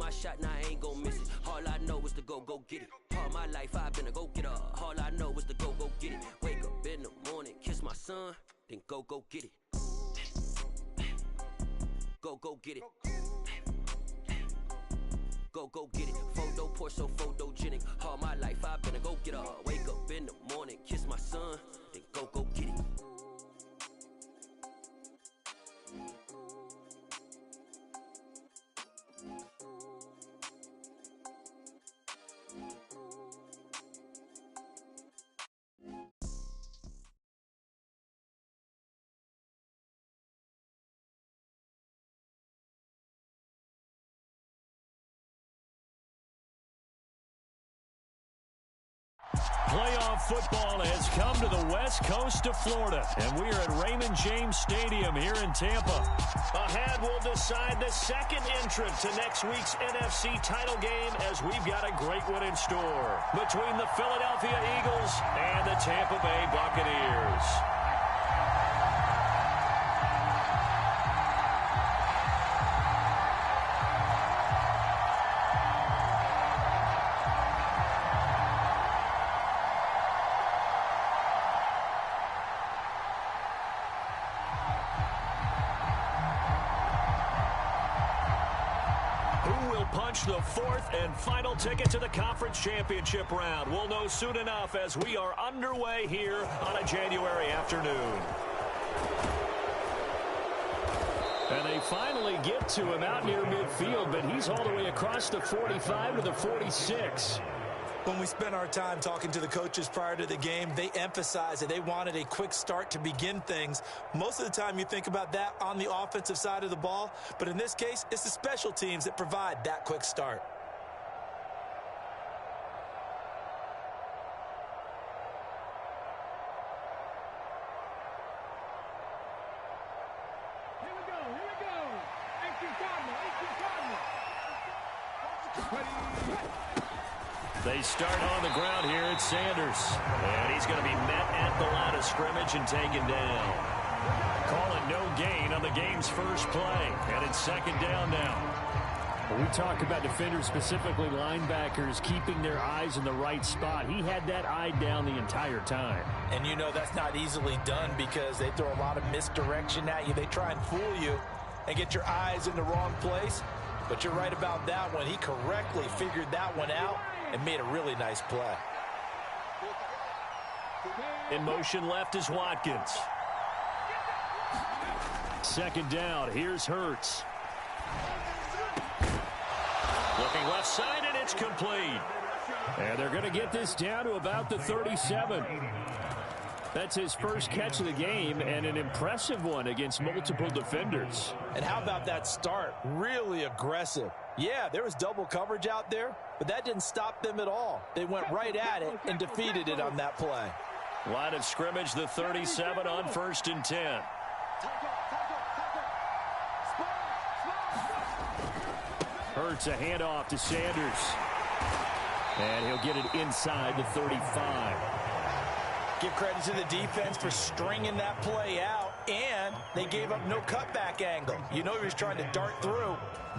my shot, now I ain't gon' miss it. All I know is to go get it. All my life I've been a go-getter. All I know is to go get it. Wake up in the morning, kiss my son, then go get it. Go get it. Go get it. Photo poor, so photogenic. All my life I've been a go-getter. Wake up in the morning, kiss my son, then go get it. Playoff football has come to the west coast of Florida, and we are at Raymond James Stadium here in Tampa. Ahead, we'll decide the second entrant to next week's NFC title game, as we've got a great one in store between the Philadelphia Eagles and the Tampa Bay Buccaneers. The fourth and final ticket to the conference championship round. We'll know soon enough as we are underway here on a January afternoon. And they finally get to him out near midfield, but he's all the way across the 45 to the 46. When we spent our time talking to the coaches prior to the game, they emphasized that they wanted a quick start to begin things. Most of the time you think about that on the offensive side of the ball, but in this case, it's the special teams that provide that quick start. Here we go. They start on the ground here at Sanders. And he's going to be met at the line of scrimmage and taken down. Calling no gain on the game's first play. And it's second down now. When we talk about defenders, specifically linebackers, keeping their eyes in the right spot. He had that eye down the entire time. And you know that's not easily done because they throw a lot of misdirection at you. They try and fool you and get your eyes in the wrong place. But you're right about that one. He correctly figured that one out and made a really nice play. In motion left is Watkins. Second down, here's Hurts. Looking left side, and it's complete. And they're going to get this down to about the 37. That's his first catch of the game, and an impressive one against multiple defenders. And how about that start? Really aggressive. Yeah, there was double coverage out there, but that didn't stop them at all. They went right at it and defeated it on that play. Line of scrimmage, the 37 on 1st and 10. Hurts a handoff to Sanders. And he'll get it inside the 35. Give credit to the defense for stringing that play out, and they gave up no cutback angle. You know he was trying to dart through.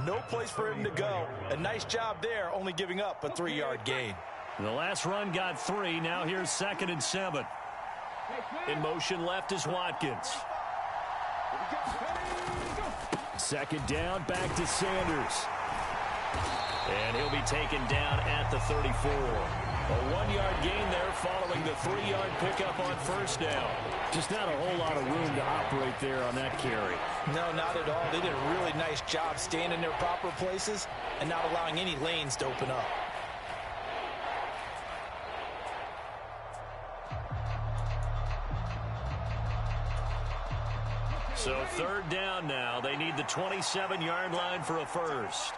No place for him to go. A nice job there, only giving up a 3-yard gain. The last run got 3. Now here's 2nd and 7. In motion left is Watkins. Second down, back to Sanders. And he'll be taken down at the 34. A 1-yard gain there following the 3-yard pickup on first down. Just not a whole lot of room to operate there on that carry. No, not at all. They did a really nice job staying in their proper places and not allowing any lanes to open up. So 3rd down now. They need the 27-yard line for a first.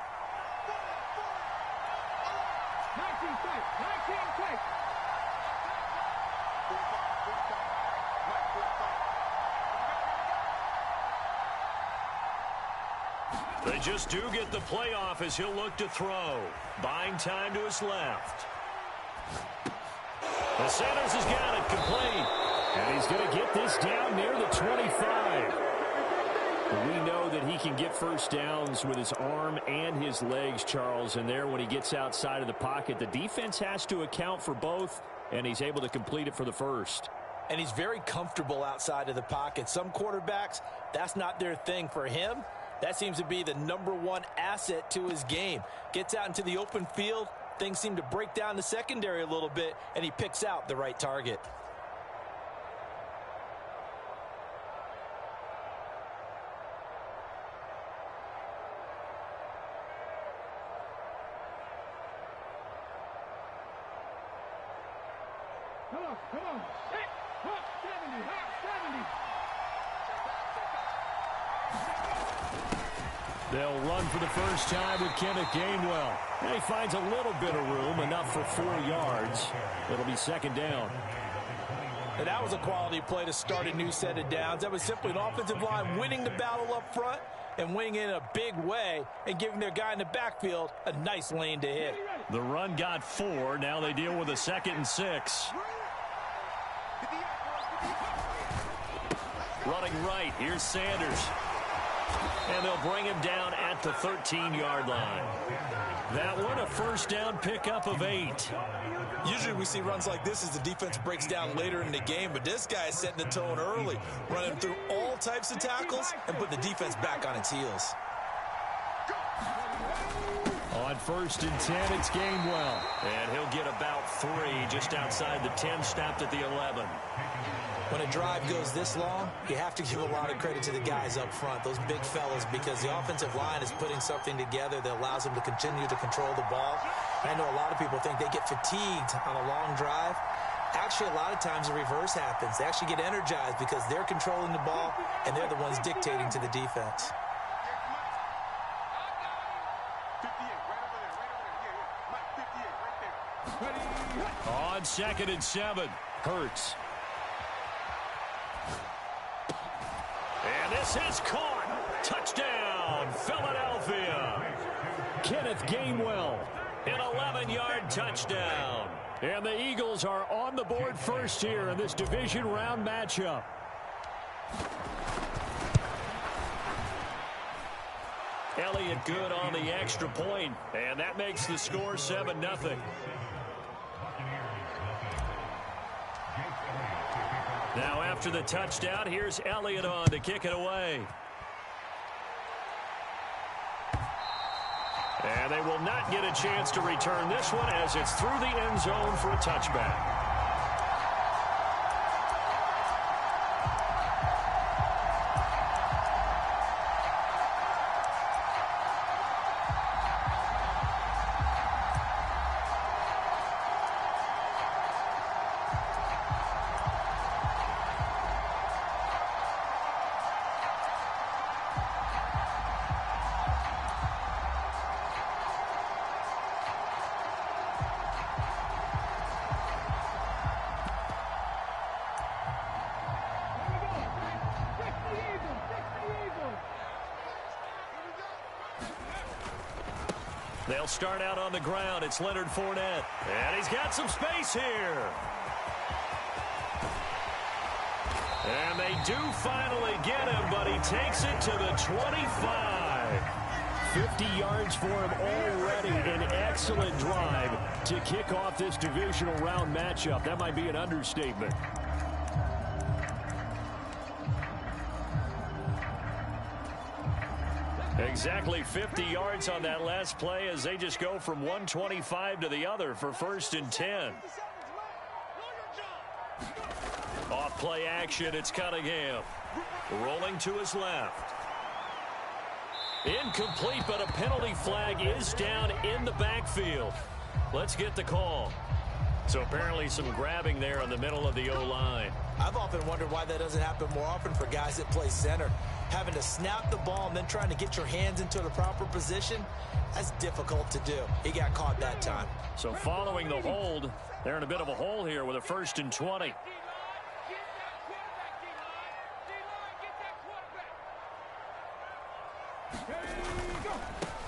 They just do get the playoff as he'll look to throw. Buying time to his left. The Sanders has got it complete. And he's going to get this down near the 25. We know that he can get first downs with his arm and his legs, Charles, and there when he gets outside of the pocket, the defense has to account for both, and he's able to complete it for the first. And he's very comfortable outside of the pocket. Some quarterbacks, that's not their thing. For him, that seems to be the #1 asset to his game. Gets out into the open field, things seem to break down the secondary a little bit, and he picks out the right target. Come on. Hit. Hop 70. Hop 70. They'll run for the first time with Kenneth Gainwell. And he finds a little bit of room, enough for 4 yards. It'll be second down. And that was a quality play to start a new set of downs. That was simply an offensive line winning the battle up front and winning it in a big way and giving their guy in the backfield a nice lane to hit. The run got 4. Now they deal with a 2nd and 6. Running right, here's Sanders. And they'll bring him down at the 13-yard line. That one, a first down pickup of 8. Usually we see runs like this as the defense breaks down later in the game, but this guy is setting the tone early, running through all types of tackles and putting the defense back on its heels. On 1st and 10, it's Gainwell. And he'll get about 3 just outside the 10, stopped at the 11. When a drive goes this long, you have to give a lot of credit to the guys up front, those big fellas, because the offensive line is putting something together that allows them to continue to control the ball. I know a lot of people think they get fatigued on a long drive. Actually, a lot of times the reverse happens. They actually get energized because they're controlling the ball, and they're the ones dictating to the defense. On 2nd and 7, Hurts. and this is caught. Touchdown, Philadelphia. Kenneth Gainwell. An 11-yard touchdown. And the Eagles are on the board first here in this division round matchup. Elliott good on the extra point, and that makes the score 7-0. Now after the touchdown, here's Elliott on to kick it away. And they will not get a chance to return this one as it's through the end zone for a touchback. They'll start out on the ground. It's Leonard Fournette. And he's got some space here. And they do finally get him, but he takes it to the 25. 50 yards for him already. An excellent drive to kick off this divisional round matchup. That might be an understatement. Exactly 50 yards on that last play as they just go from 125 to the other for 1st and 10. Off play action, it's Cunningham. Rolling to his left. Incomplete, but a penalty flag is down in the backfield. Let's get the call. So apparently some grabbing there in the middle of the O-line. I've often wondered why that doesn't happen more often for guys that play center. Having to snap the ball and then trying to get your hands into the proper position, that's difficult to do. He got caught that time. So following the hold, they're in a bit of a hole here with a 1st and 20.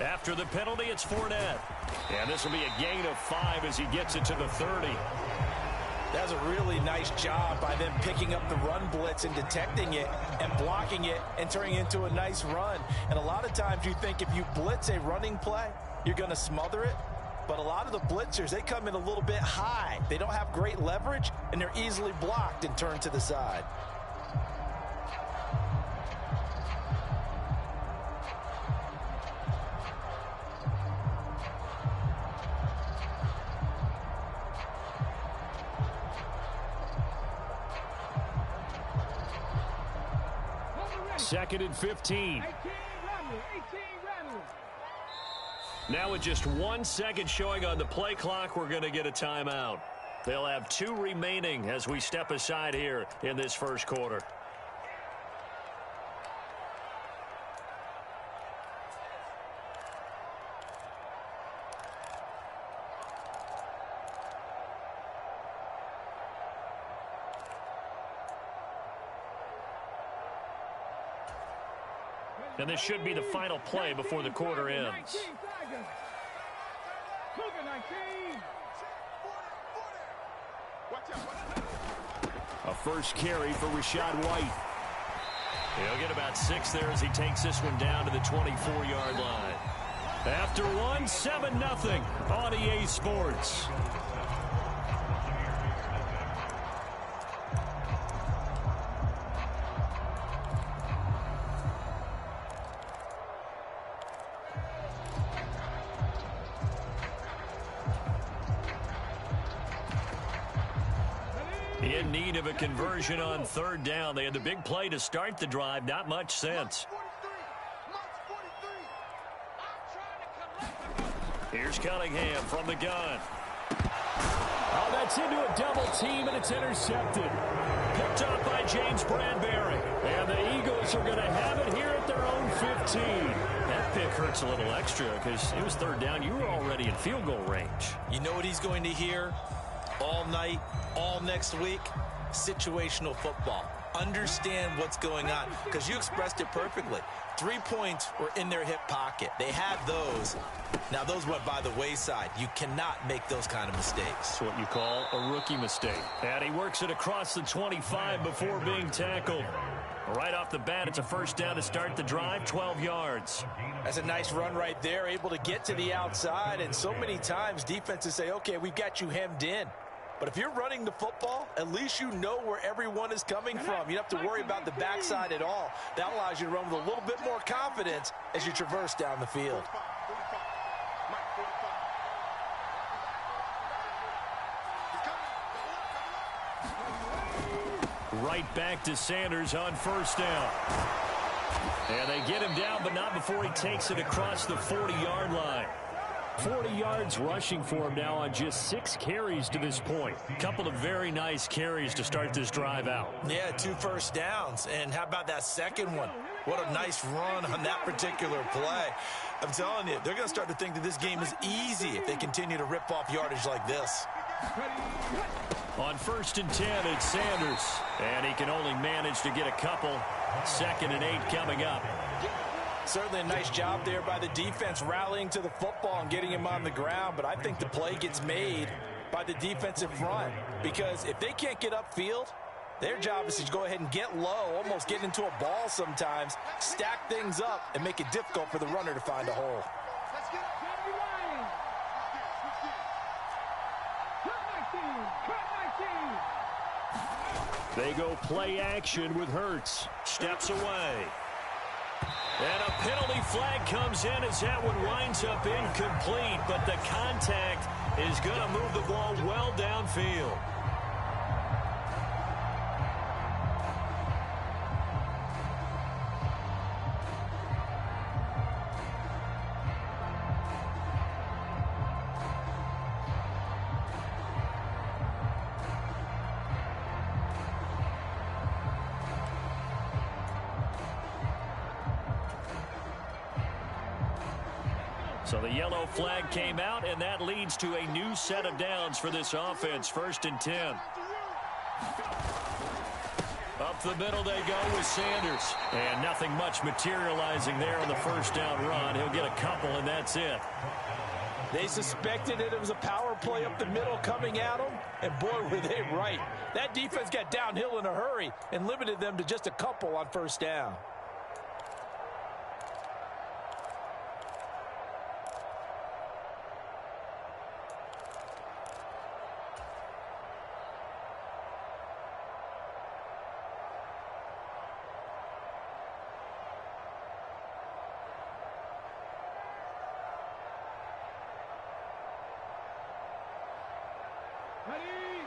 After the penalty, it's Fournette. And this will be a gain of 5 as he gets it to the 30. That's a really nice job by them picking up the run blitz and detecting it and blocking it and turning it into a nice run. And a lot of times you think if you blitz a running play, you're going to smother it. But a lot of the blitzers, they come in a little bit high. They don't have great leverage, and they're easily blocked and turned to the side. Second and 15. Now with just 1 second showing on the play clock, we're going to get a timeout. They'll have 2 remaining as we step aside here in this first quarter. And this should be the final play before the quarter ends. A first carry for Rashad White. He'll get about 6 there as he takes this one down to the 24-yard line. After one, 7-0 on EA Sports. In need of a conversion on third down. They had the big play to start the drive. Not much sense. Here's Cunningham from the gun. Oh, that's into a double team, and it's intercepted. Picked up by James Bradbury. And the Eagles are going to have it here at their own 15. That pick hurts a little extra because it was third down. You were already in field goal range. You know what he's going to hear all night, all next week? Situational football. Understand what's going on, because you expressed it perfectly. 3 points were in their hip pocket. They had those. Now, those went by the wayside. You cannot make those kind of mistakes. That's what you call a rookie mistake. And he works it across the 25 before being tackled. Right off the bat, it's a first down to start the drive, 12 yards. That's a nice run right there, able to get to the outside. And so many times defenses say, okay, we've got you hemmed in. But if you're running the football, at least you know where everyone is coming from. You don't have to worry about the backside at all. That allows you to run with a little bit more confidence as you traverse down the field. Right back to Sanders on first down. And they get him down, but not before he takes it across the 40-yard line. 40 yards rushing for him now on just 6 carries to this point. A couple of very nice carries to start this drive out. Yeah, 2 first downs. And how about that second one? What a nice run on that particular play. I'm telling you, they're going to start to think that this game is easy if they continue to rip off yardage like this. On first and 10, it's Sanders. And he can only manage to get a couple. 2nd and 8 coming up. Certainly a nice job there by the defense rallying to the football and getting him on the ground, but I think the play gets made by the defensive front, because if they can't get upfield, their job is to go ahead and get low, almost get into a ball sometimes, stack things up, and make it difficult for the runner to find a hole. They go play action with Hurts. Steps away. And a penalty flag comes in as that one winds up incomplete, but the contact is going to move the ball well downfield. So the yellow flag came out, and that leads to a new set of downs for this offense. 1st and 10. Up the middle they go with Sanders. And nothing much materializing there on the first down run. He'll get a couple, and that's it. They suspected it was a power play up the middle coming at them, and boy, were they right. That defense got downhill in a hurry and limited them to just a couple on first down.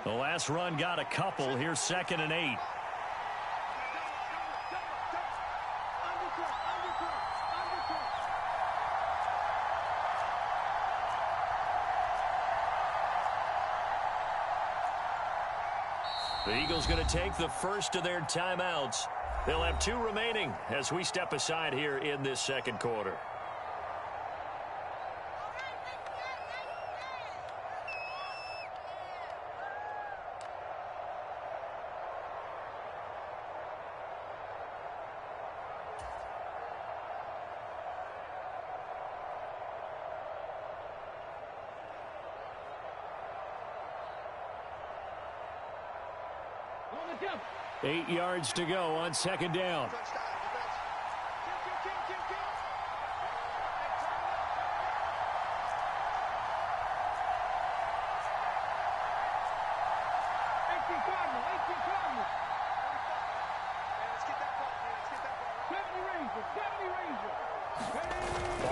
The last run got a couple. Here's 2nd and 8. The Eagles going to take the first of their timeouts. They'll have 2 remaining as we step aside here in this second quarter. On the jump. 8 yards to go on 2nd down.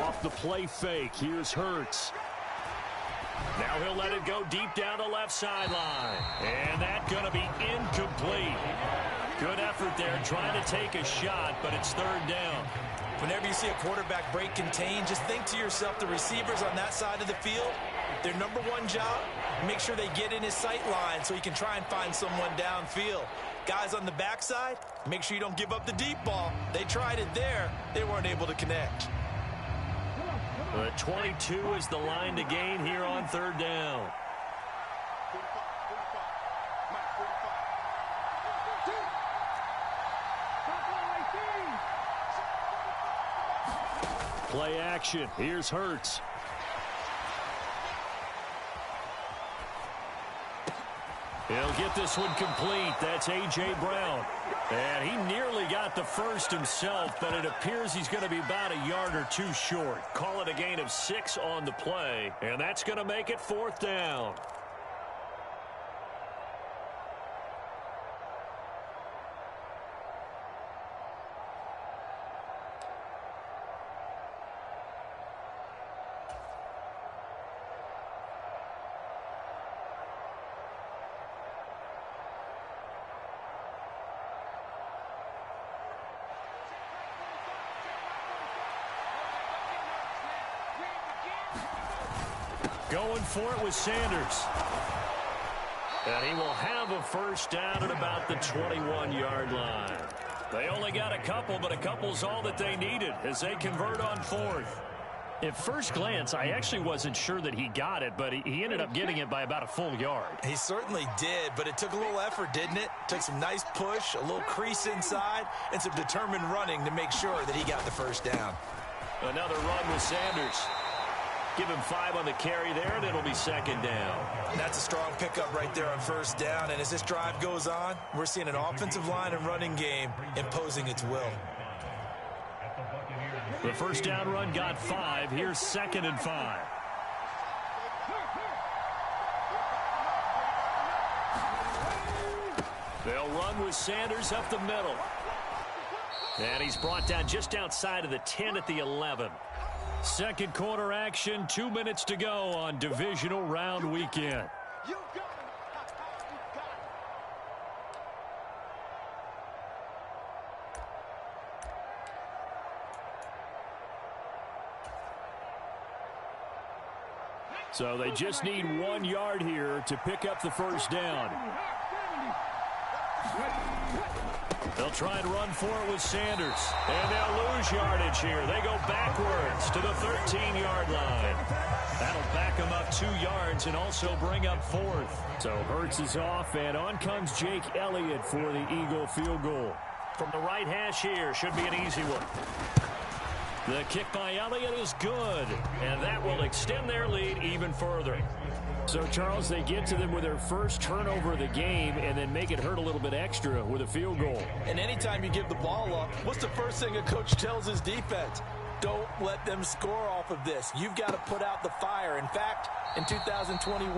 Off the play fake. Here's Hurts. Now he'll let it go deep down the left sideline. And that's going to be incomplete. Good effort there trying to take a shot, but it's 3rd down. Whenever you see a quarterback break contain, just think to yourself, the receivers on that side of the field, their number one job, make sure they get in his sight line so he can try and find someone downfield. Guys on the backside, make sure you don't give up the deep ball. They tried it there. They weren't able to connect. 22 is the line to gain here on 3rd down. Play action. Here's Hurts. He'll get this one complete. That's A.J. Brown. And he nearly got the first himself, but it appears he's going to be about a yard or 2 short. Call it a gain of 6 on the play, and that's going to make it 4th down. Going for it with Sanders. And he will have a first down at about the 21-yard line. They only got a couple, but a couple's all that they needed as they convert on 4th. At first glance, I actually wasn't sure that he got it, but he ended up getting it by about a full yard. He certainly did, but it took a little effort, didn't it? Took some nice push, a little crease inside, and some determined running to make sure that he got the first down. Another run with Sanders. Give him 5 on the carry there, and it'll be 2nd down. That's a strong pickup right there on 1st down, and as this drive goes on, we're seeing an offensive line and running game imposing its will. The first down run got 5. Here's 2nd and 5. They'll run with Sanders up the middle. And he's brought down just outside of the 10 at the 11. Second quarter action, 2 minutes to go on divisional round weekend. So they just need 1 yard here to pick up the first down. They'll try and run for it with Sanders. And they'll lose yardage here. They go backwards to the 13-yard line. That'll back them up 2 yards and also bring up 4th. So Hurts is off, and on comes Jake Elliott for the Eagle field goal. From the right hash here, should be an easy one. The kick by Elliott is good, and that will extend their lead even further. So, Charles, they get to them with their first turnover of the game and then make it hurt a little bit extra with a field goal. And anytime you give the ball up, what's the first thing a coach tells his defense? Don't let them score off of this. You've got to put out the fire. In fact, in 2021,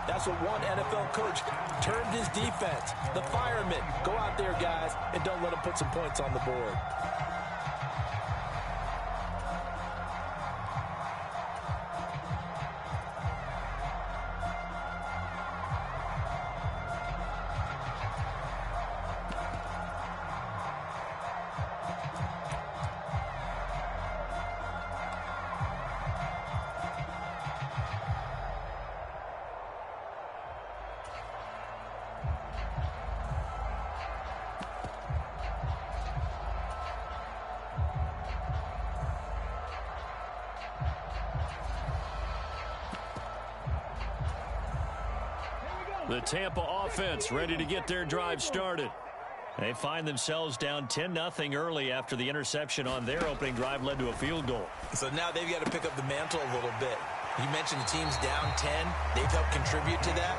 that's what one NFL coach termed his defense. The firemen. Go out there, guys, and don't let them put some points on the board. The Tampa offense ready to get their drive started. They find themselves down 10-0 early after the interception on their opening drive led to a field goal. So now they've got to pick up the mantle a little bit. You mentioned the team's down 10. They've helped contribute to that.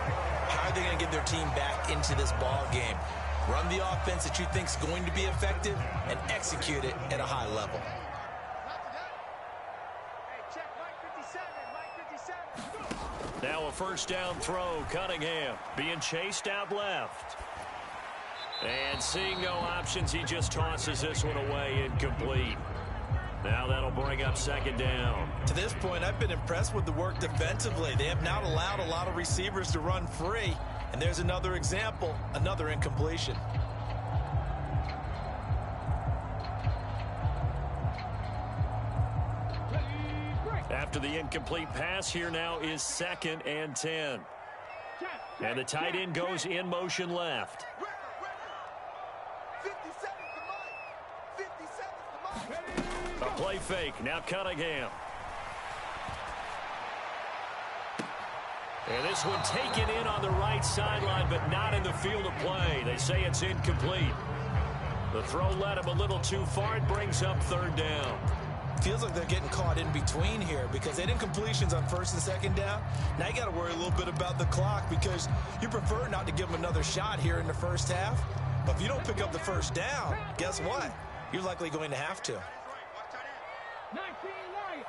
How are they going to get their team back into this ball game? Run the offense that you think is going to be effective and execute it at a high level. Now a first down throw. Cunningham being chased out left. And seeing no options, he just tosses this one away, incomplete. Now that'll bring up second down. To this point, I've been impressed with the work defensively. They have not allowed a lot of receivers to run free. And there's another example, another incompletion. After the incomplete pass, here now is 2nd and 10. And the tight end goes in motion left. A play fake. Now Cunningham. And this one taken in on the right sideline, but not in the field of play. They say it's incomplete. The throw led him a little too far. It brings up third down. Feels like they're getting caught in between here because they did incompletions on first and second down. Now you got to worry a little bit about the clock because you prefer not to give them another shot here in the first half. But if you don't pick up the first down, guess what? You're likely going to have to. 19 right.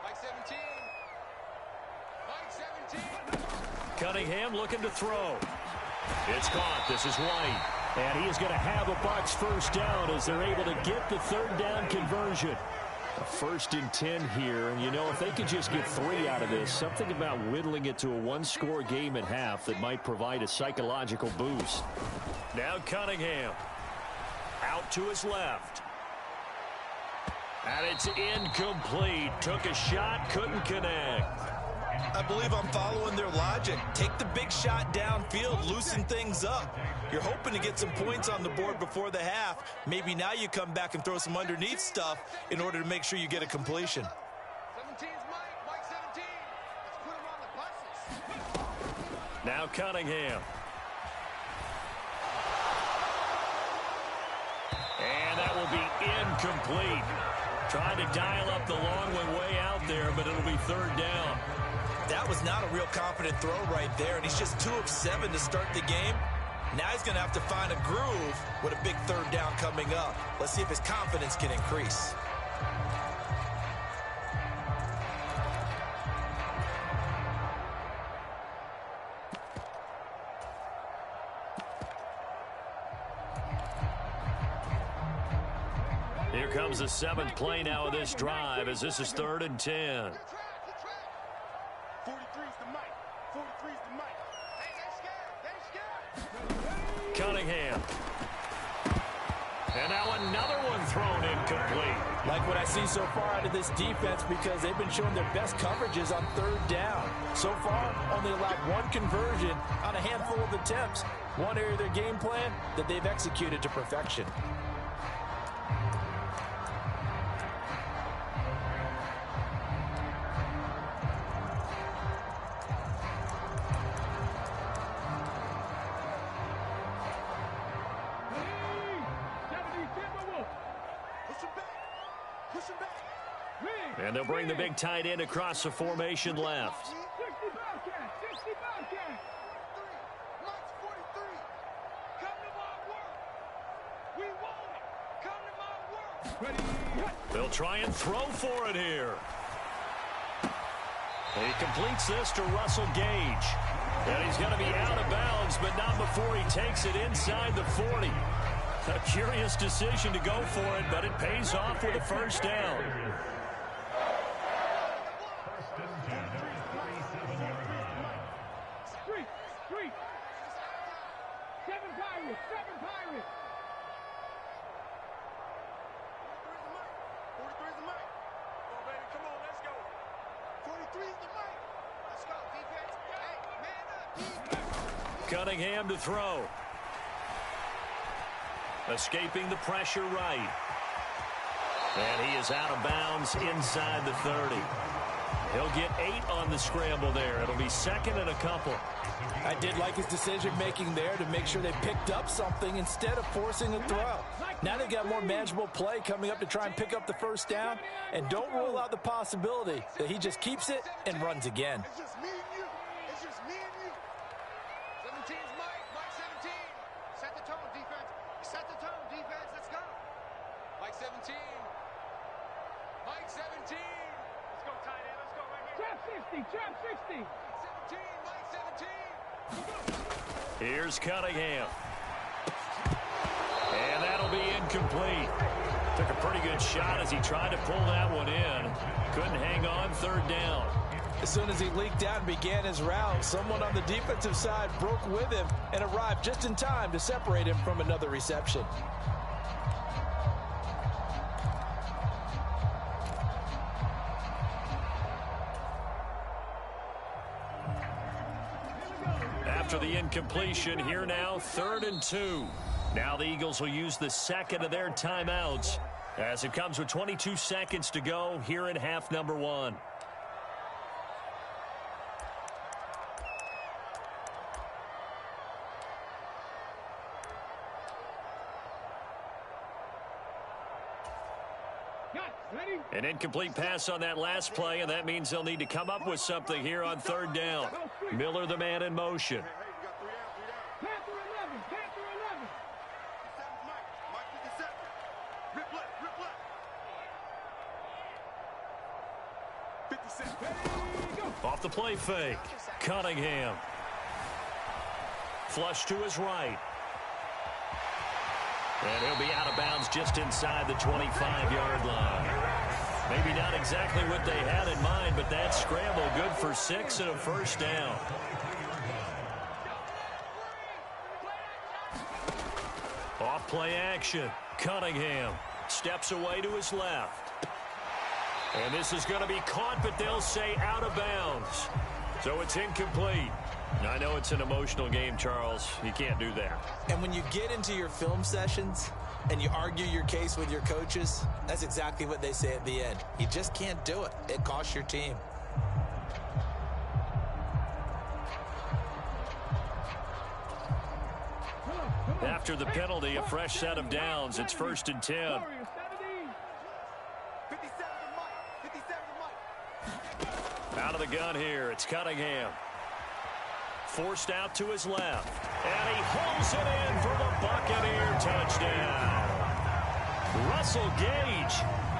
Mike 17. Cunningham looking to throw. It's caught. This is White. And he is going to have a Bucs first down as they're able to get the third down conversion. A 1st and 10 here. And, you know, if they could just get 3 out of this, something about whittling it to a one-score game at half that might provide a psychological boost. Now Cunningham. Out to his left. And it's incomplete. Took a shot, couldn't connect. I believe I'm following their logic. Take the big shot downfield, loosen things up. You're hoping to get some points on the board before the half. Maybe now you come back and throw some underneath stuff in order to make sure you get a completion. 17's Mike 17. Let's put him on the buses. Now Cunningham. And that will be incomplete. Trying to dial up the long one way out there, but it'll be third down. That was not a real confident throw right there, and he's just 2 of 7 to start the game. Now he's going to have to find a groove with a big third down coming up. Let's see if his confidence can increase. Here comes the 7th play now of this drive as this is 3rd and 10. 43's the Mike. 43's the Mike. Hey, they scared. Cunningham. And now another one thrown incomplete. Like what I see so far out of this defense because they've been showing their best coverages on third down. So far, only allowed 1 conversion on a handful of attempts. One area of their game plan that they've executed to perfection. And they'll bring the big tight end across the formation left. 60 Bobcats, 60 Bobcats. 43, Mike's 43. Come to my work. We want it. Come to my work. Ready. They'll try and throw for it here. He completes this to Russell Gage. And he's going to be out of bounds, but not before he takes it inside the 40. A curious decision to go for it, but it pays off with a first down. Street. 7 Pirates, 7 Pirates. 43 is the mic. Come on, baby, come on, let's go. 43 is the mic. Let's go, defense. Hey, man up, defense. Cunningham to throw. Escaping the pressure right. And he is out of bounds inside the 30. He'll get 8 on the scramble there. It'll be second and a couple. I did like his decision-making there to make sure they picked up something instead of forcing a throw. Now they've got more manageable play coming up to try and pick up the first down, and don't rule out the possibility that he just keeps it and runs again. It's just me and you. It's just me and you. 17's Mike. Mike 17. Set the tone, defense. Set the tone, defense. Let's go. Mike 17. Mike 17. Let's go, tight end. Let's go right here. Trap 60. Trap 60. 17. Mike 17. Here's Cunningham. And that'll be incomplete. Took a pretty good shot as he tried to pull that one in. Couldn't hang on, third down. As soon as he leaked out and began his route, someone on the defensive side broke with him and arrived just in time to separate him from another reception. After the incompletion, here now, 3rd and 2. Now the Eagles will use the second of their timeouts as it comes with 22 seconds to go here in half number 1. An incomplete pass on that last play, and that means they'll need to come up with something here on 3rd down. Miller, the man in motion. Panther 11. Panther 11. 57's Mike. Mike 57. Rip left. Rip left. 57. Off the play fake. Cunningham. Flush to his right. And he'll be out of bounds just inside the 25-yard line. Maybe not exactly what they had in mind, but that scramble good for 6 and a first down. Off play action. Cunningham steps away to his left. And this is going to be caught, but they'll say out of bounds. So it's incomplete. I know it's an emotional game, Charles. You can't do that. And when you get into your film sessions and you argue your case with your coaches, that's exactly what they say at the end. You just can't do it. It costs your team. After the penalty, a fresh set of downs. It's 1st and 10. 57's Mike. 57's Mike. Out of the gun here, it's Cunningham. Forced out to his left. And he holds it in for the Buccaneer touchdown. Russell Gage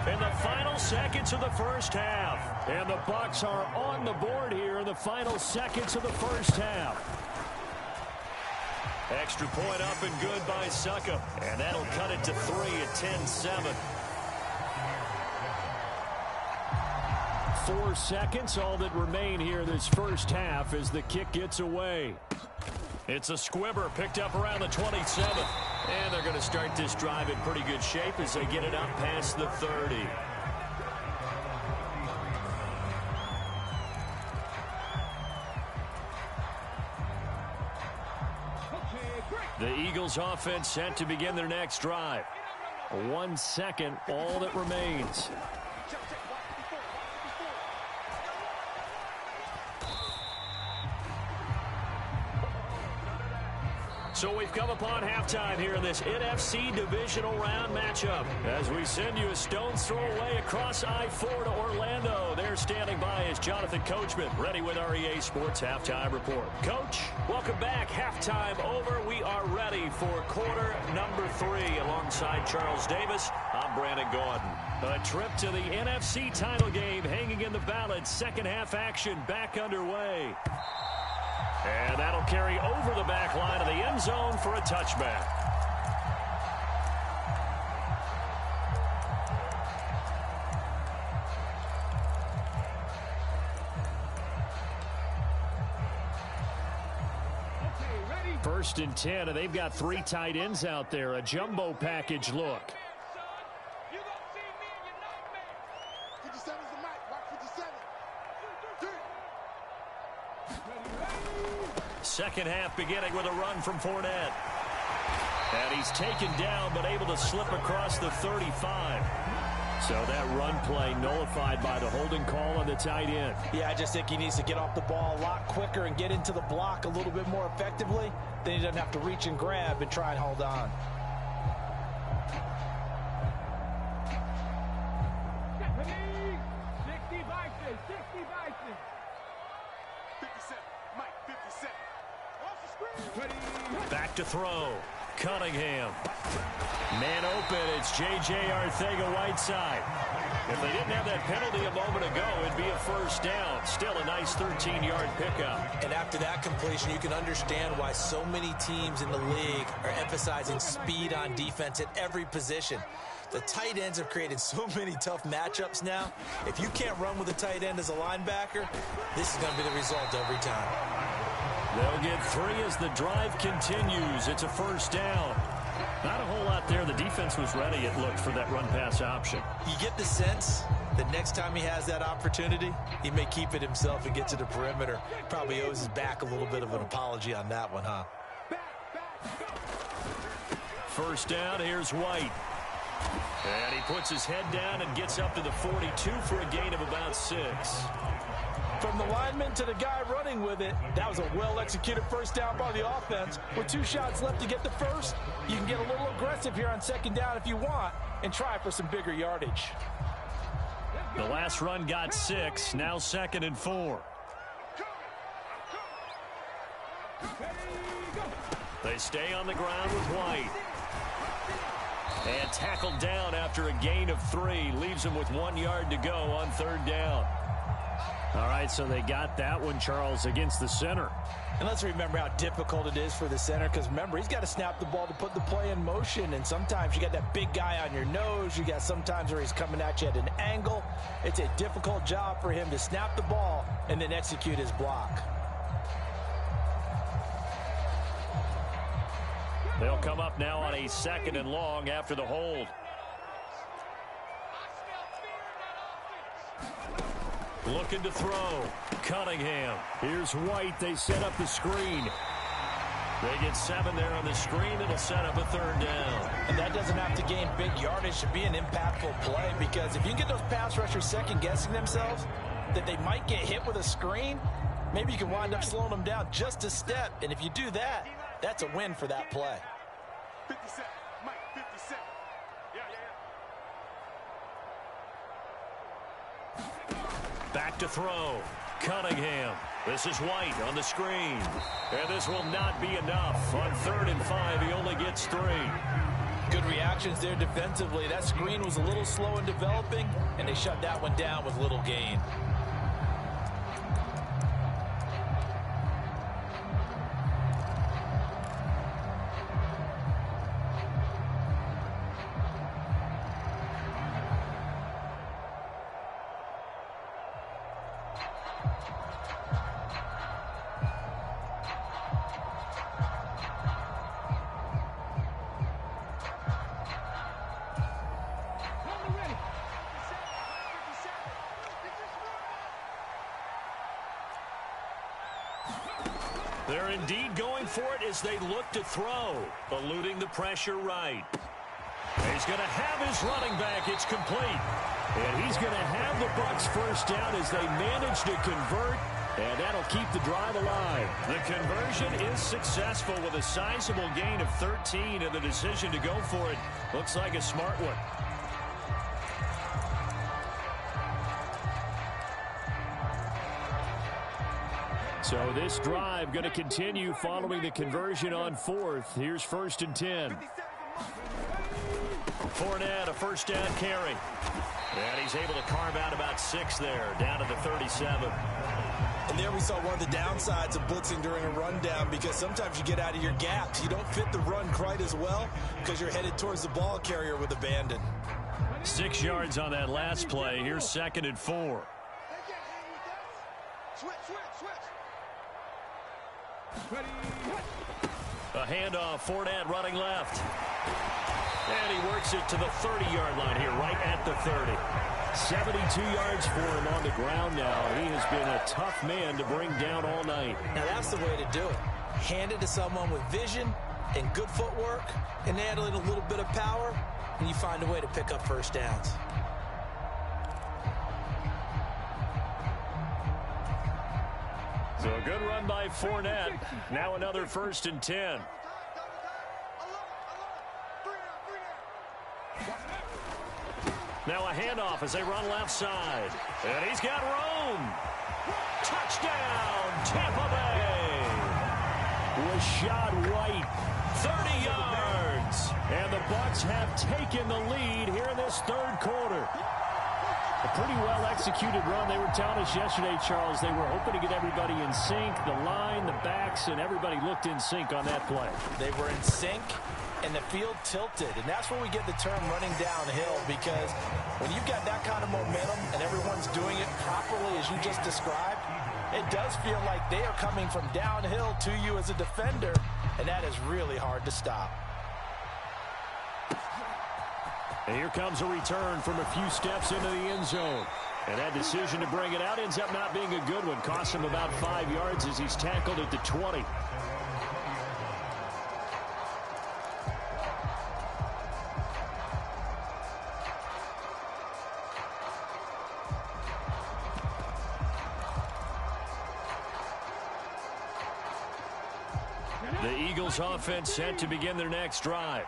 in the final seconds of the first half. And the Bucs are on the board here in the final seconds of the first half. Extra point up and good by Succop. And that'll cut it to 3 at 10-7. 4 seconds, all that remain here this first half as the kick gets away. It's a squibber picked up around the 27. And they're going to start this drive in pretty good shape as they get it up past the 30. The Eagles offense set to begin their next drive. 1 second, all that remains. So we've come upon halftime here in this NFC divisional round matchup. As we send you a stone's throw away across I-4 to Orlando. There standing by is Jonathan Coachman, ready with our EA Sports Halftime Report. Coach, welcome back. Halftime over. We are ready for quarter number 3. Alongside Charles Davis, I'm Brandon Gordon. A trip to the NFC title game hanging in the balance. Second half action back underway. And that'll carry over the back line of the end zone for a touchback. First and 10, and they've got 3 tight ends out there. A jumbo package look. Second half beginning with a run from Fournette. And he's taken down but able to slip across the 35. So that run play nullified by the holding call on the tight end. Yeah, I just think he needs to get off the ball a lot quicker and get into the block a little bit more effectively. Then he doesn't have to reach and grab and try and hold on. Back to throw. Cunningham. Man open. It's J.J. Arcega-Whiteside. If they didn't have that penalty a moment ago, it'd be a first down. Still a nice 13-yard pickup. And after that completion, you can understand why so many teams in the league are emphasizing speed on defense at every position. The tight ends have created so many tough matchups now. If you can't run with a tight end as a linebacker, this is going to be the result every time. They'll get 3 as the drive continues. It's a first down. Not a whole lot there. The defense was ready, it looked, for that run-pass option. You get the sense that next time he has that opportunity, he may keep it himself and get to the perimeter. Probably owes his back a little bit of an apology on that one, huh? First down, here's White. And he puts his head down and gets up to the 42 for a gain of about 6. From the lineman to the guy running with it, that was a well-executed first down by the offense. With 2 shots left to get the first, you can get a little aggressive here on second down if you want and try for some bigger yardage. The last run got 6, now 2nd and 4. They stay on the ground with White. And tackled down after a gain of 3. Leaves him with 1 yard to go on third down. All right, so they got that one, Charles, against the center. And let's remember how difficult it is for the center, because remember, he's got to snap the ball to put the play in motion, and sometimes you got that big guy on your nose. You got sometimes where he's coming at you at an angle. It's a difficult job for him to snap the ball and then execute his block. They'll come up now on a 2nd and long after the hold. Looking to throw. Cunningham. Here's White. They set up the screen. They get 7 there on the screen. It'll set up a third down. And that doesn't have to gain big yardage to be an impactful play, because if you can get those pass rushers second-guessing themselves that they might get hit with a screen, maybe you can wind up slowing them down just a step. And if you do that, that's a win for that play. 57, Mike, 57. Back to throw. Cunningham. This is White on the screen. And this will not be enough. On 3rd and 5, he only gets 3. Good reactions there defensively. That screen was a little slow in developing, and they shut that one down with little gain. They're indeed going for it as they look to throw, eluding the pressure right. He's going to have his running back. It's complete. And he's going to have the Bucs first down as they manage to convert And that'll keep the drive alive. The conversion is successful with a sizable gain of 13, and the decision to go for it looks like a smart one. So this drive going to continue following the conversion on fourth. Here's 1st and 10. Fournette, a first down carry. And he's able to carve out about 6 there, down to the 37. And there we saw one of the downsides of blitzing during a rundown, because sometimes you get out of your gaps. You don't fit the run quite as well because you're headed towards the ball carrier with abandon. 6 yards on that last play. Here's 2nd and 4. A handoff, Fournette running left. And he works it to the 30-yard line here, right at the 30. 72 yards for him on the ground now. He has been a tough man to bring down all night. Now that's the way to do it. Hand it to someone with vision and good footwork, and add in a little bit of power, and you find a way to pick up first downs. So a good run by Fournette. Now another 1st and 10. Now a handoff as they run left side. And he's got room. Touchdown, Tampa Bay. Rashad White. 30 yards. And the Bucs have taken the lead here in this third quarter. A pretty well-executed run. They were telling us yesterday, Charles, they were hoping to get everybody in sync. The line, the backs, and everybody looked in sync on that play. They were in sync, and the field tilted. And that's where we get the term running downhill, because when you've got that kind of momentum and everyone's doing it properly as you just described, it does feel like they are coming from downhill to you as a defender, and that is really hard to stop. And here comes a return from a few steps into the end zone. And that decision to bring it out ends up not being a good one. Costs him about 5 yards as he's tackled at the 20. The Eagles offense set to begin their next drive.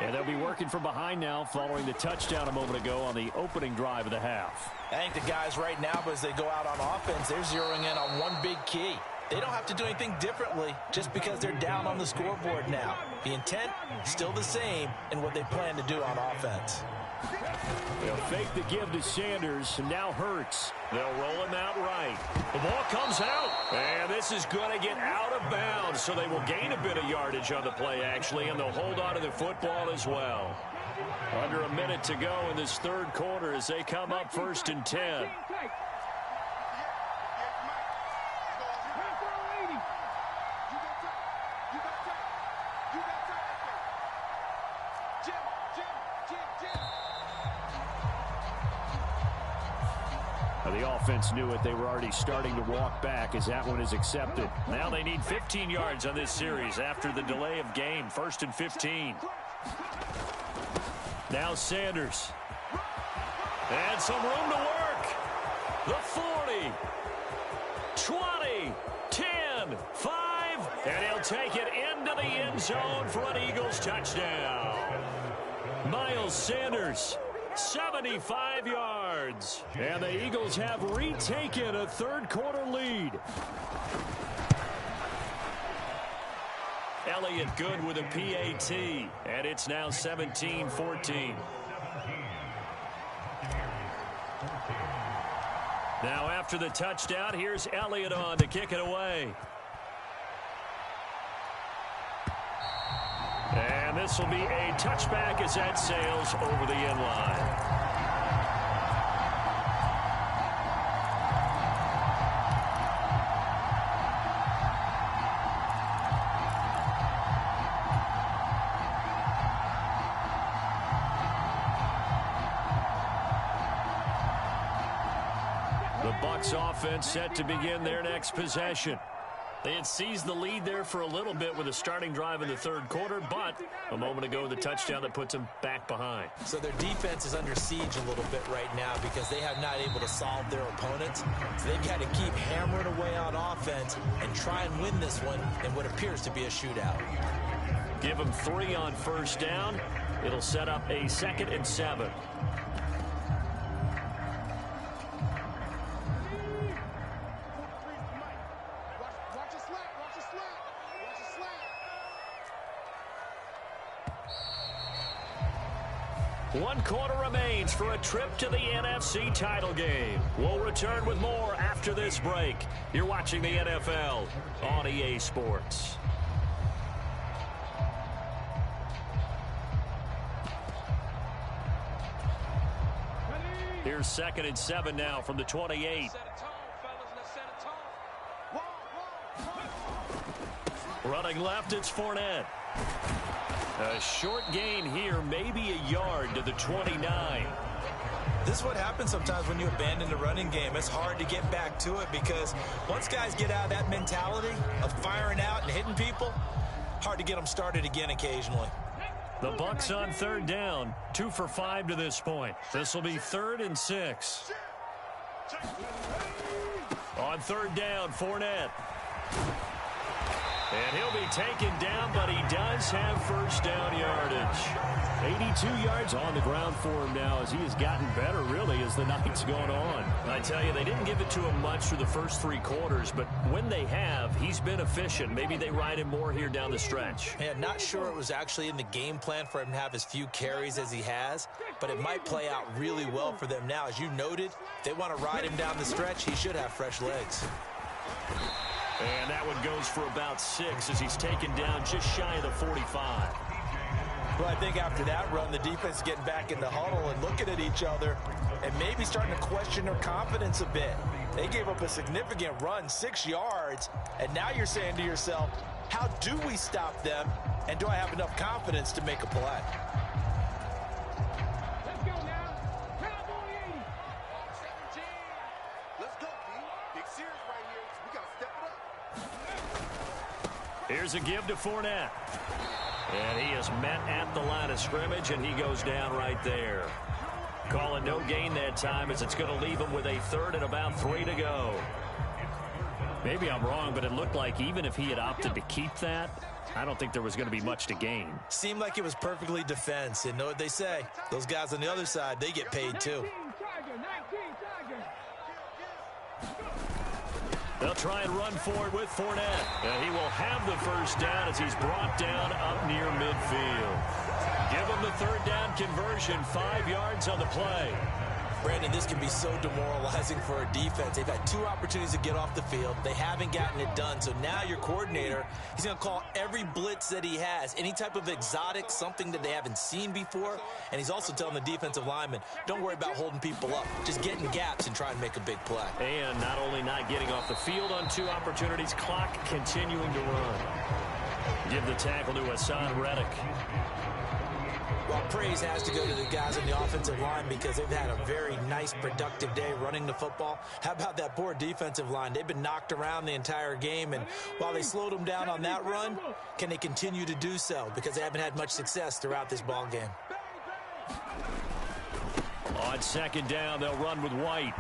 And they'll be working from behind now following the touchdown a moment ago on the opening drive of the half. I think the guys right now, as they go out on offense, they're zeroing in on one big key. They don't have to do anything differently just because they're down on the scoreboard now. The intent, still the same in what they plan to do on offense. They'll fake the give to Sanders, and now Hurts. They'll roll him out right. The ball comes out. And this is going to get out of bounds, so they will gain a bit of yardage on the play, actually, and they'll hold on to the football as well. Under a minute to go in this third quarter as they come up 1st and 10. The offense knew it. They were already starting to walk back as that one is accepted. Now they need 15 yards on this series after the delay of game. 1st and 15. Now Sanders. And some room to work. The 40. 20. 10. 5. And he'll take it into the end zone for an Eagles touchdown. Miles Sanders. 75 yards. And the Eagles have retaken a third quarter lead. Elliott good with a PAT. And it's now 17-14. Now after the touchdown, here's Elliott on to kick it away. And this will be a touchback as that sails over the end line. The Bucs offense set to begin their next possession. They had seized the lead there for a little bit with a starting drive in the third quarter, but a moment ago, the touchdown that puts them back behind. So their defense is under siege a little bit right now because they have not able to solve their opponents. So they've got to keep hammering away on offense and try and win this one in what appears to be a shootout. Give them 3 on first down. It'll set up a 2nd and 7. One quarter remains for a trip to the NFC title game. We'll return with more after this break. You're watching the NFL on EA Sports. Here's 2nd and 7 now from the 28. Running left, it's Fournette. A short gain here, maybe a yard to the 29. This is what happens sometimes when you abandon the running game. It's hard to get back to it because once guys get out of that mentality of firing out and hitting people, hard to get them started again occasionally. The Bucs on 3rd down, 2 for 5 to this point. This will be 3rd and 6. On 3rd down, Fournette. And he'll be taken down, but he does have first down yardage. 82 yards on the ground for him now as he has gotten better, really, as the night's gone on. I tell you, they didn't give it to him much through the first 3 quarters, but when they have, he's been efficient. Maybe they ride him more here down the stretch. Yeah, not sure it was actually in the game plan for him to have as few carries as he has, but it might play out really well for them now. As you noted, if they want to ride him down the stretch, he should have fresh legs. And that one goes for about 6 as he's taken down just shy of the 45. Well, I think after that run, the defense is getting back in the huddle and looking at each other and maybe starting to question their confidence a bit. They gave up a significant run, 6 yards, and now you're saying to yourself, how do we stop them, and do I have enough confidence to make a play? Let's go now. Cowboy 80. 17. Let's go, D. Big series right here. We got to step it up. Here's a give to Fournette. And he is met at the line of scrimmage, and he goes down right there. Calling no gain that time as it's going to leave him with a 3rd and about 3 to go. Maybe I'm wrong, but it looked like even if he had opted to keep that, I don't think there was going to be much to gain. Seemed like it was perfectly defense. And know what they say? Those guys on the other side, they get paid too. They'll try and run forward with Fournette. And he will have the first down as he's brought down up near midfield. Give him the 3rd down conversion, 5 yards on the play. Brandon, this can be so demoralizing for a defense. They've had 2 opportunities to get off the field. They haven't gotten it done. So now your coordinator, he's going to call every blitz that he has, any type of exotic, something that they haven't seen before. And he's also telling the defensive lineman, don't worry about holding people up. Just get in gaps and try and make a big play. And not only not getting off the field on 2 opportunities, clock continuing to run. Give the tackle to Hassan Reddick. Well, praise has to go to the guys on the offensive line because they've had a very nice, productive day running the football. How about that poor defensive line? They've been knocked around the entire game, and while they slowed them down on that run, can they continue to do so? Because they haven't had much success throughout this ball game. On 2nd down, they'll run with White.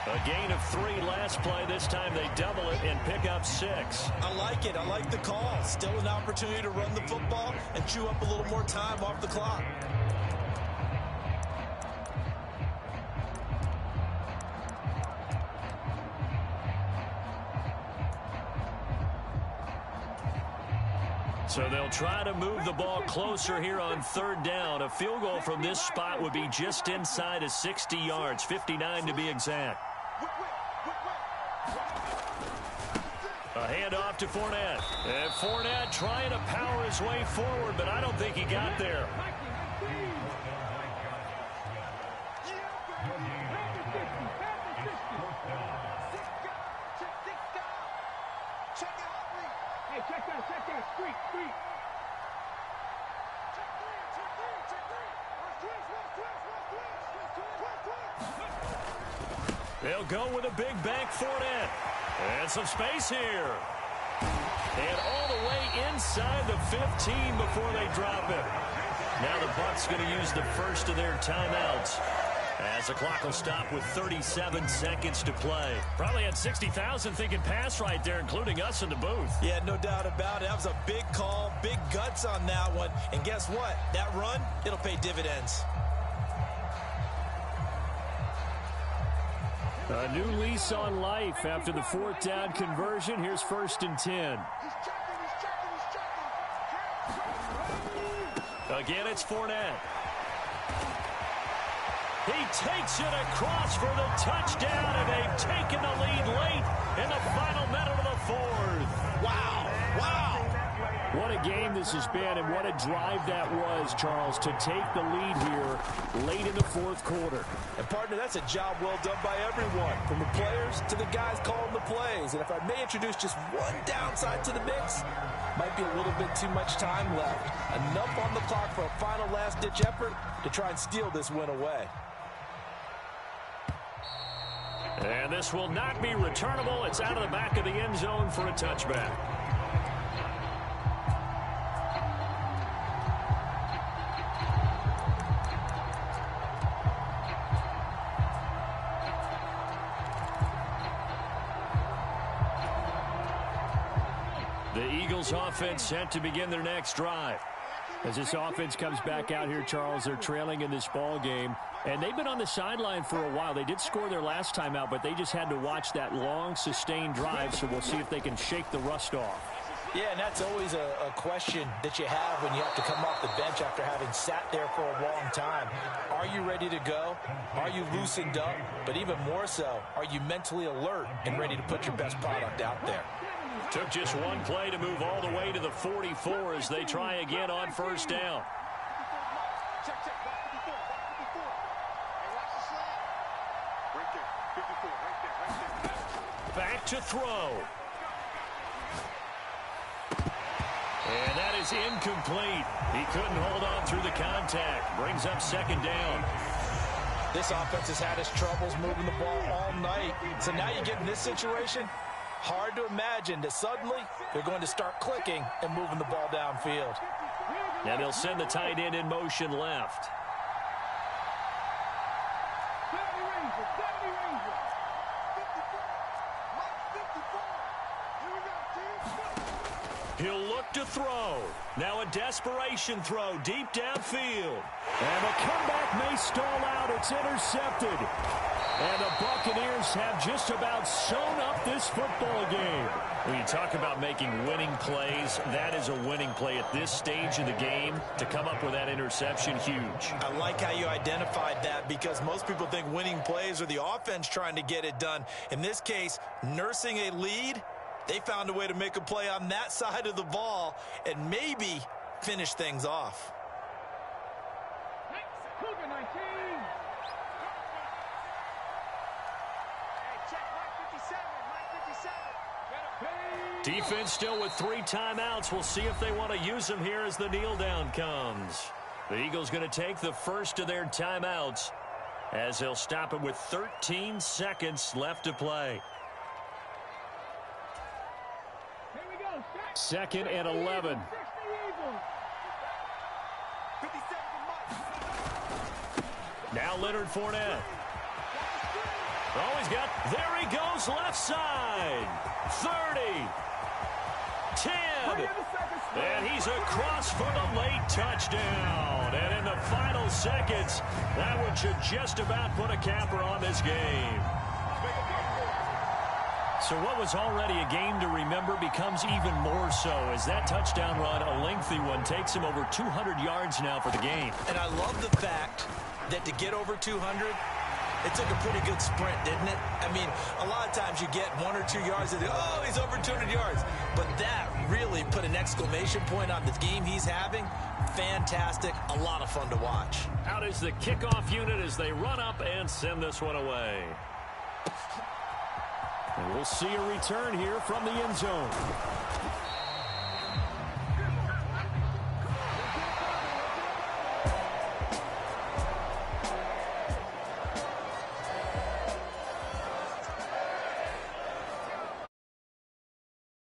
A gain of 3 last play. This time they double it and pick up 6. I like it. I like the call. Still an opportunity to run the football and chew up a little more time off the clock. So they'll try to move the ball closer here on 3rd down. A field goal from this spot would be just inside of 60 yards, 59 to be exact. A handoff to Fournette. And Fournette trying to power his way forward, but I don't think he got there. They'll go with a big bank Fournette. And some space here. And all the way inside the 15 before they drop it. Now the Bucs going to use the first of their timeouts, as the clock will stop with 37 seconds to play. Probably had 60,000 thinking pass right there, including us in the booth. Yeah, no doubt about it. That was a big call, big guts on that one. And guess what? That run, it'll pay dividends. A new lease on life after the fourth down conversion. Here's 1st and 10. Again, it's Fournette. He takes it across for the touchdown, and they've taken the lead late in the final minute of the fourth. Wow, wow. What a game this has been, and what a drive that was, Charles, to take the lead here late in the fourth quarter. And, partner, that's a job well done by everyone, from the players to the guys calling the plays. And if I may introduce just one downside to the mix, might be a little bit too much time left. Enough on the clock for a final last-ditch effort to try and steal this win away. And this will not be returnable. It's out of the back of the end zone for a touchback. The Eagles offense set to begin their next drive. As this offense comes back out here, Charles, they're trailing in this ball game. And they've been on the sideline for a while. They did score their last time out, but they just had to watch that long, sustained drive, so we'll see if they can shake the rust off. Yeah, and that's always a question that you have when you have to come off the bench after having sat there for a long time. Are you ready to go? Are you loosened up? But even more so, are you mentally alert and ready to put your best product out there? Took just one play to move all the way to the 44 as they try again on first down. Back to throw. And that is incomplete. He couldn't hold on through the contact. Brings up 2nd down. This offense has had its troubles moving the ball all night. So now you get in this situation, hard to imagine that suddenly they're going to start clicking and moving the ball downfield. And they'll send the tight end in motion left. He'll look to throw. Now a desperation throw deep downfield. And the comeback may stall out. It's intercepted. And the Buccaneers have just about sewn up this football game. When you talk about making winning plays, that is a winning play at this stage of the game. To come up with that interception, huge. I like how you identified that, because most people think winning plays are the offense trying to get it done. In this case, nursing a lead, they found a way to make a play on that side of the ball and maybe finish things off. Defense still with 3 timeouts. We'll see if they want to use them here as the kneel down comes. The Eagles going to take the first of their timeouts as they'll stop it with 13 seconds left to play. 2nd and 11. Now Leonard Fournette. Oh, he's got, there he goes, left side. 30. 10. And he's across for the late touchdown. And in the final seconds, that one should just about put a capper on this game. So what was already a game to remember becomes even more so as that touchdown run, a lengthy one, takes him over 200 yards now for the game. And I love the fact that to get over 200, it took a pretty good sprint, didn't it? I mean, a lot of times you get 1 or 2 yards and oh, he's over 200 yards. But that really put an exclamation point on the game he's having. Fantastic. A lot of fun to watch. Out is the kickoff unit as they run up and send this one away. And we'll see a return here from the end zone.